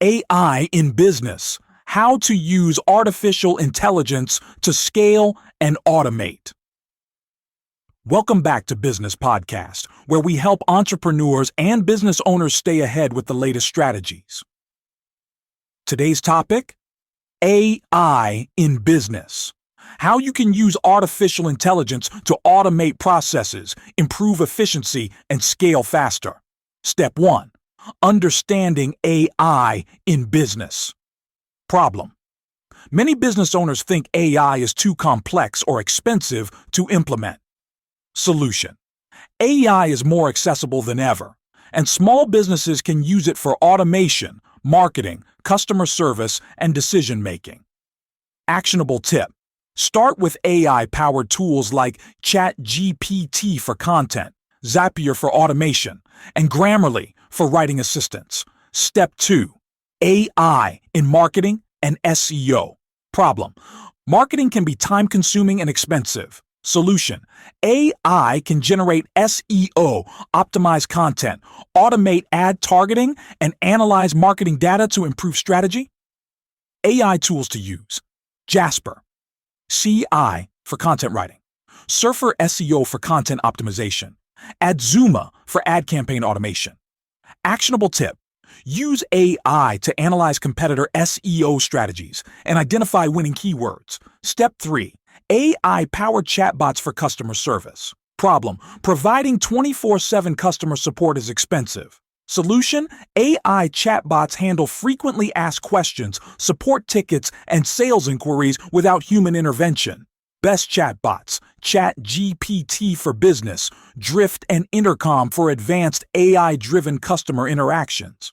AI in business. How to use artificial intelligence to scale and automate. Welcome back to Business Podcast, where we help entrepreneurs and business owners stay ahead with the latest strategies. Today's topic: AI in business. How you can use artificial intelligence to automate processes, improve efficiency, and scale faster. Step 1. Understanding AI in business. Problem: many business owners think AI is too complex or expensive to implement. Solution: AI is more accessible than ever, and small businesses can use it for automation, marketing, customer service, and decision-making. Actionable tip: start with AI-powered tools like ChatGPT for content, Zapier for automation, and Grammarly for writing assistance. Step 2. AI in marketing and SEO. Problem: marketing can be time-consuming and expensive. Solution: AI can generate SEO, optimize content, automate ad targeting, and analyze marketing data to improve strategy. AI tools to use: Jasper, CI for content writing, Surfer SEO for content optimization, Adzuma for ad campaign automation. Actionable tip: use AI to analyze competitor SEO strategies and identify winning keywords. Step 3. AI-powered chatbots for customer service. Problem: providing 24/7 customer support is expensive. Solution: AI chatbots handle frequently asked questions, support tickets, and sales inquiries without human intervention. Best chatbots: ChatGPT for business, Drift and Intercom for advanced AI-driven customer interactions.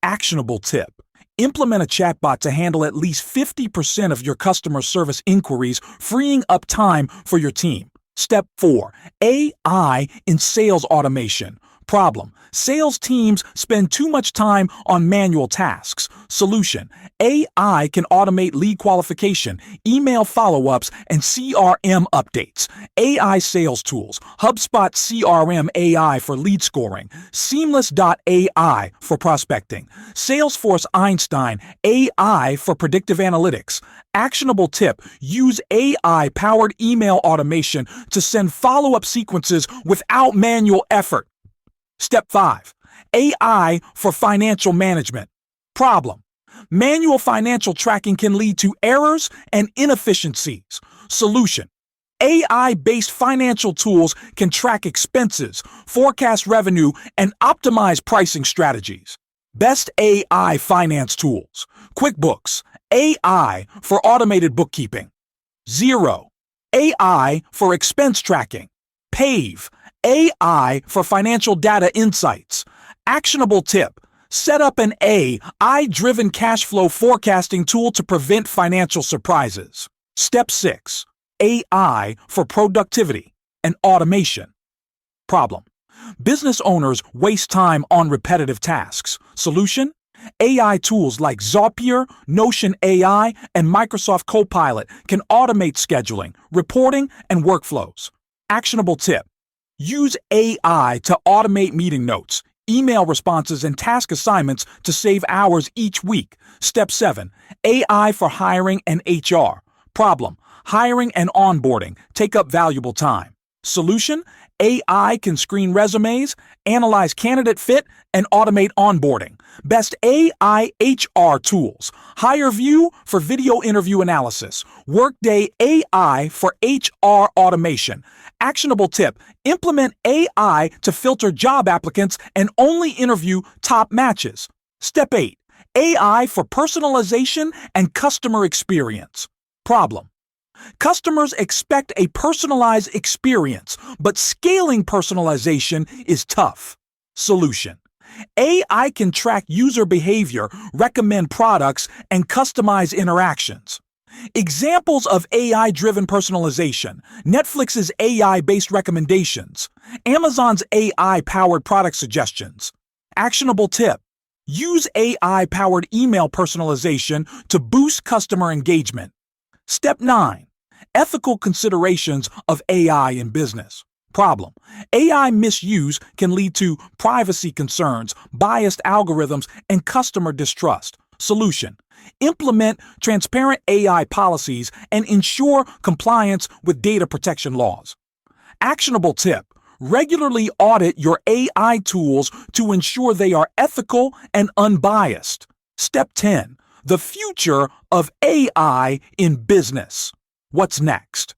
Actionable tip: implement a chatbot to handle at least 50% of your customer service inquiries, freeing up time for your team. Step 4. AI in sales automation. Problem: sales teams spend too much time on manual tasks. Solution: AI can automate lead qualification, email follow-ups, and CRM updates. AI sales tools: HubSpot CRM AI for lead scoring, Seamless.ai for prospecting, Salesforce Einstein AI for predictive analytics. Actionable tip: use AI-powered email automation to send follow-up sequences without manual effort. Step 5. AI for financial management. Problem: manual financial tracking can lead to errors and inefficiencies. Solution: AI-based financial tools can track expenses, forecast revenue, and optimize pricing strategies. Best AI finance tools: QuickBooks AI for automated bookkeeping, Xero AI for expense tracking, Pave AI for financial data insights. Actionable tip: set up an AI-driven cash flow forecasting tool to prevent financial surprises. Step 6. AI for productivity and automation. Problem: business owners waste time on repetitive tasks. Solution: AI tools like Zapier, Notion AI, and Microsoft Copilot can automate scheduling, reporting, and workflows. Actionable tip: use AI to automate meeting notes, email responses, and task assignments to save hours each week. Step 7. AI for hiring and HR. Problem: hiring and onboarding take up valuable time. Solution: AI can screen resumes, analyze candidate fit, and automate onboarding. Best AI HR tools: HireVue for video interview analysis, Workday AI for HR automation. Actionable tip: implement AI to filter job applicants and only interview top matches. Step 8. AI for personalization and customer experience. Problem: customers expect a personalized experience, but scaling personalization is tough. Solution: AI can track user behavior, recommend products, and customize interactions. Examples of AI-driven personalization: Netflix's AI-based recommendations, Amazon's AI-powered product suggestions. Actionable tip: use AI-powered email personalization to boost customer engagement. Step 9. Ethical considerations of AI in business. Problem: AI misuse can lead to privacy concerns, biased algorithms, and customer distrust. Solution: implement transparent AI policies and ensure compliance with data protection laws. Actionable tip: regularly audit your AI tools to ensure they are ethical and unbiased. Step 10: the future of AI in business. What's next?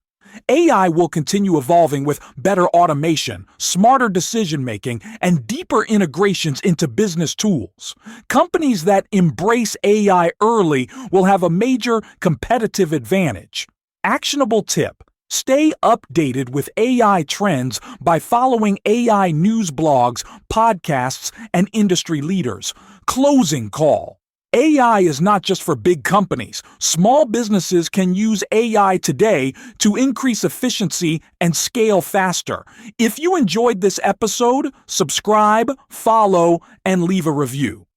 AI will continue evolving with better automation, smarter decision-making, and deeper integrations into business tools. Companies that embrace AI early will have a major competitive advantage. Actionable tip: stay updated with AI trends by following AI news blogs, podcasts, and industry leaders. Closing call: AI is not just for big companies. Small businesses can use AI today to increase efficiency and scale faster. If you enjoyed this episode, subscribe, follow, and leave a review.